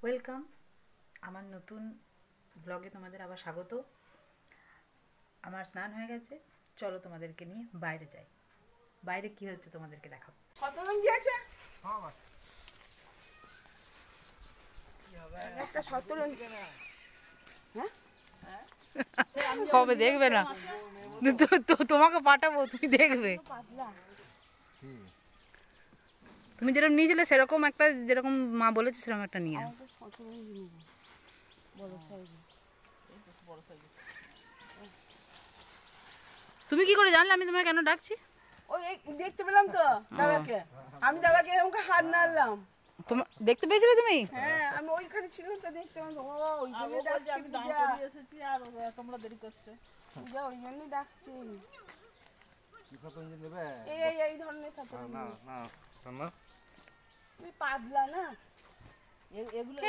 Welcome আমার নতুন ব্লগে তোমাদের আবার স্বাগত। আমার স্নান হয়ে গেছে, চলো তোমাদেরকে নিয়ে বাইরে যাই। বাইরে কি হচ্ছে তোমাদেরকে দেখাবো। শতরঞ্জি আছে, একটা শতরঞ্জি হবে দেখবে না তো তোমাকে পাঠাবো, তুমি দেখবে। তুমি যেরকম নিয়েছিলে সেরকম একটা, যেরকম মা বলেছে সেরকম একটা নিয়ে। তুমি কি করে জানলে আমি তোমাকে কেন ডাকছি? ওই দেখতে পেলাম তো দাদাকে, আমি দাদাকে এরকম হাত নাড়লাম। তোমার দেখতে পেয়েছিলে তুমি? হ্যাঁ, আমি ওইখানে ছিলাম তো, দেখতে পেলাম। ও ওই জন্য ডাকছি, আমি দাঁড় করে এসেছি আর তোমরা দেরি করছো। পূজা ওই জন্যই ডাকছি। কি শতরঞ্জি নেবে? এই ধরনের শতরঞ্জি। না না না, তুই পাতলা না,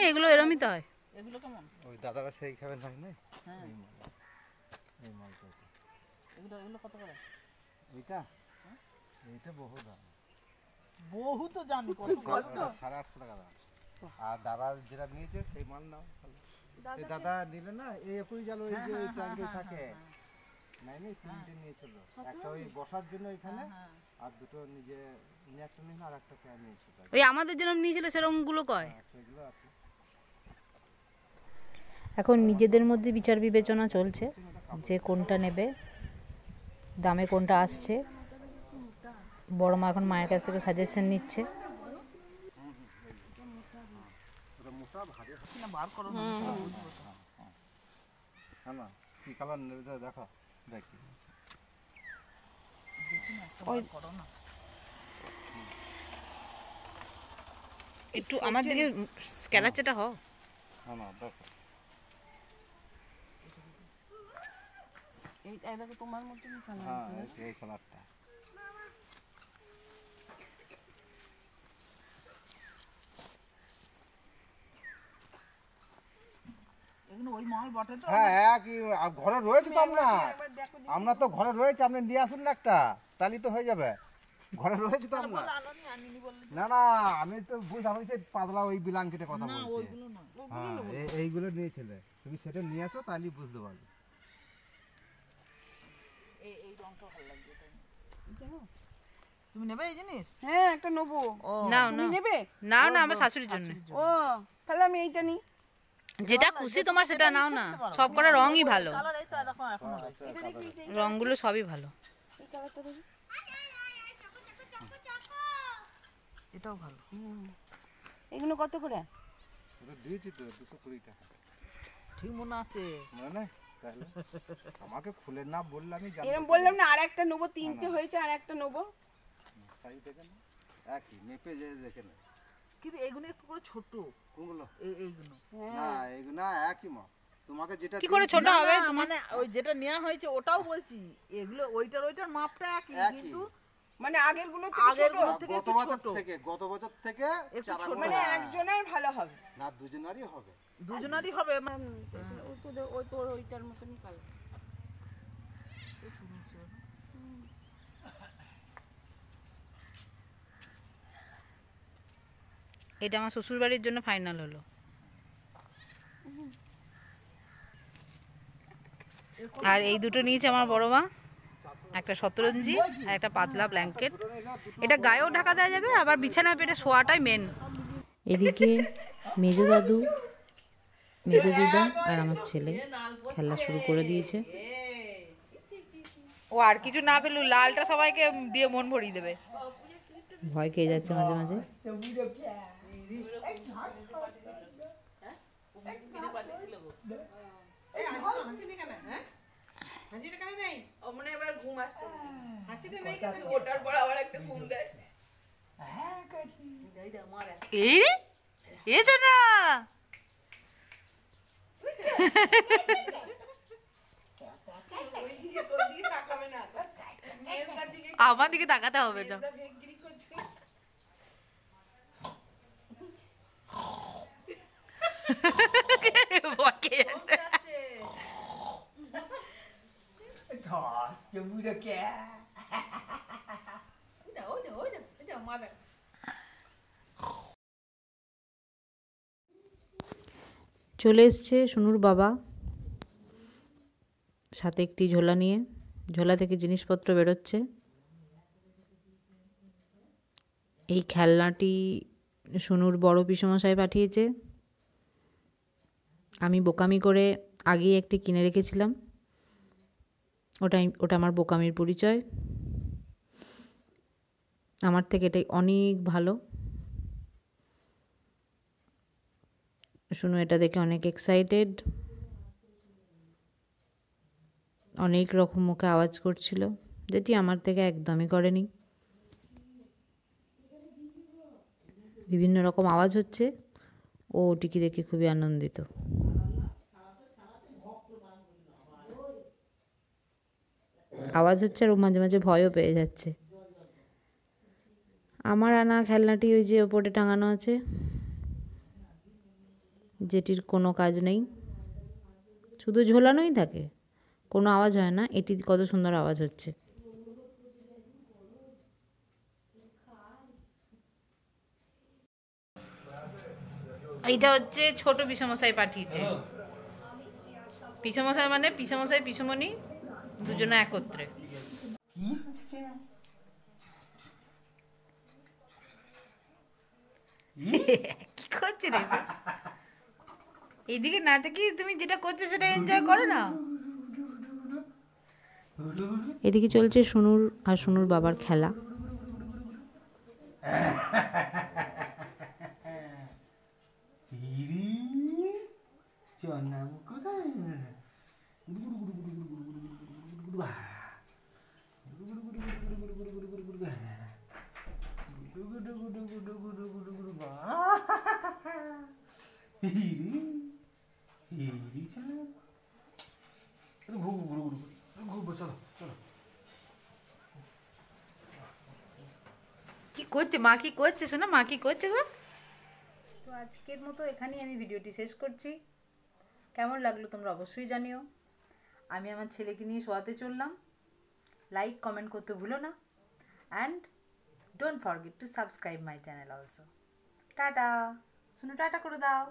এগুলো এরমই তো হয়। এগুলো কেমন? ওই দাদারা সেই খাবে না না। হ্যাঁ, এই মালটা এগুলো কত করে? এইটা এইটা বহু দাম, বহু তো জানি কত। 850 টাকা দাম। আর দাদা যেটা নিয়েছে সেই মাল নাও। এই দাদা নিলে না, এই একই জাল ওই যে ওই ট্যাঙ্কে থাকে। নাই নাই, তিনটে নিয়েছিল, একটা ওই বসার জন্য এখানে, আর দুটো নিজে উনি একটা নিন আর একটা কে নিয়েছিল। ওই আমাদের যেরকম নিয়েছিল সেরকম গুলো কয়। সেগুলো আছে। এখন নিজেদের মধ্যে বিচার বিবেচনা চলছে যে কোনটা নেবে, দামে কোনটা আসছে। বড় মা এখন মায়ের কাছ থেকে সাজেশন নিচ্ছে। কি কালার নেবে দেখো, দেখি একটু আমার দিকে স্ক্যালাচটা হ। না দেখো, এই দেখো তোমার মতনই কালার। হ্যাঁ এই কালারটা। এগুলো ওই মাল বটে তো। হ্যাঁ একই, ঘরে রয়েছে তো আমরা তো ঘরে রয়েছে, আপনি নিয়ে আসুন না একটা, তাহলেই তো হয়ে যাবে। ঘরে রয়েছে তো আপনার। না না, আমি তো বুঝলাম আমি সেই পাতলা ওই ব্ল্যাঙ্কেটের কথা বলছি। হ্যাঁ এইগুলো নিয়েছিলে, তুমি সেটা নিয়ে আসো তাহলেই বুঝতে পারবে। এই রংটা ভালো লাগবে। তুমি নেবে এই জিনিস? হ্যাঁ, একটা নেবো। না তুমি নেবে? না না, আমার শাশুড়ির জন্য। ও তাহলে আমি এইটা নিই। যেটা খুশি তোমার সেটা নাও না, সব কটা রঙই ভালো, রঙগুলো সবই ভালো। এই কালারটা দেখি, এটাও ভালো। এগুলো কত করে? এটা দিয়েছি তো 220 টাকা। ঠিক মনে আছে মানে তাহলে আমাকে খুলে না বললে আমি জানি। এরকম বললাম না, আর একটা নেবো, তিনটে হয়েছে, আর একটা নেবো। সাইজ দেখে না, একই মেপে যে দেখে না। কিন্তু এগুলো একটু করে ছোট। কোনগুলো? এইগুলো না এগুলো একই মা, তোমাকে যেটা কি করে ছোট হবে? মানে ওই যেটা নেওয়া হয়েছে ওটাও বলছি, এগুলো ওইটার মাপটা একই, কিন্তু মানে আগের গুলো থেকে গত বছর থেকে চারা মানে একজনের ভালো হবে না, দুজনেরই হবে। দুজনেরই হবে। ওই তোর ওইটার মতনই কালার। এটা আমার শ্বশুর বাড়ির জন্য ফাইনাল হলো। আর এই দুটো নিয়েছে আমার বড় মা, একটা শতরঞ্জি আর একটা পাতলা ব্ল্যাঙ্কেট। এটা গায়েও ঢাকা দেওয়া যাবে, আবার বিছানায় পেটে শোয়াটাই মেন। এদিকে মেজো দাদু, মেজো দিদা আর আমার ছেলে খেলা শুরু করে দিয়েছে। ও আর কিছু না পেলেও লালটা সবাইকে দিয়ে মন ভরিয়ে দেবে। ভয় খেয়ে যাচ্ছে মাঝে মাঝে। আমার দিকে তাকাতে হবে না। চলে এসছে সোনুর বাবা, সাথে একটি ঝোলা নিয়ে। ঝোলা থেকে জিনিসপত্র বেরোচ্ছে। এই খেলনাটি সোনুর বড় পিসমশাই পাঠিয়েছে। আমি বোকামি করে আগেই একটি কিনে রেখেছিলাম, ওটা আমার বোকামির পরিচয়। আমার থেকে এটাই অনেক ভালো। সোনু এটা দেখে অনেক এক্সাইটেড, অনেক রকম মুখে আওয়াজ করছিল, যেটি আমার থেকে একদমই করেনি। বিভিন্ন রকম আওয়াজ হচ্ছে, ও ওটিকে দেখে খুবই আনন্দিত। আওয়াজ হচ্ছে আর ও মাঝে মাঝে ভয়ও পেয়ে যাচ্ছে। আমার আনা খেলনাটি ওই যে ওপরে টাঙানো আছে, যেটির কোনো কাজ নেই, শুধু ঝোলানোই থাকে, কোনো আওয়াজ হয় না। এটি কত সুন্দর আওয়াজ হচ্ছে। এইটা হচ্ছে ছোট পিসমশাই পাঠিয়েছে। পিসমশাই মানে পিসমশাই পিসমণি দুজনে একত্রে। কি করছে রে? এইদিকে না থেকে তুমি যেটা করছো সেটা এনজয় করো না। এদিকে চলছে সোনুর আর সোনুর বাবার খেলা। কি করছে মা? কি করছে শোনা? মা কি করছে গো? তো আজকের মতো এখানেই আমি ভিডিওটি শেষ করছি। কেমন লাগলো তোমরা অবশ্যই জানিও। আমি আমার ছেলেকে নিয়ে শোয়াতে চললাম। লাইক কমেন্ট করতে ভুলো না, and don't forget to subscribe my channel also. Tata. শুনো, টাটা করে দাও।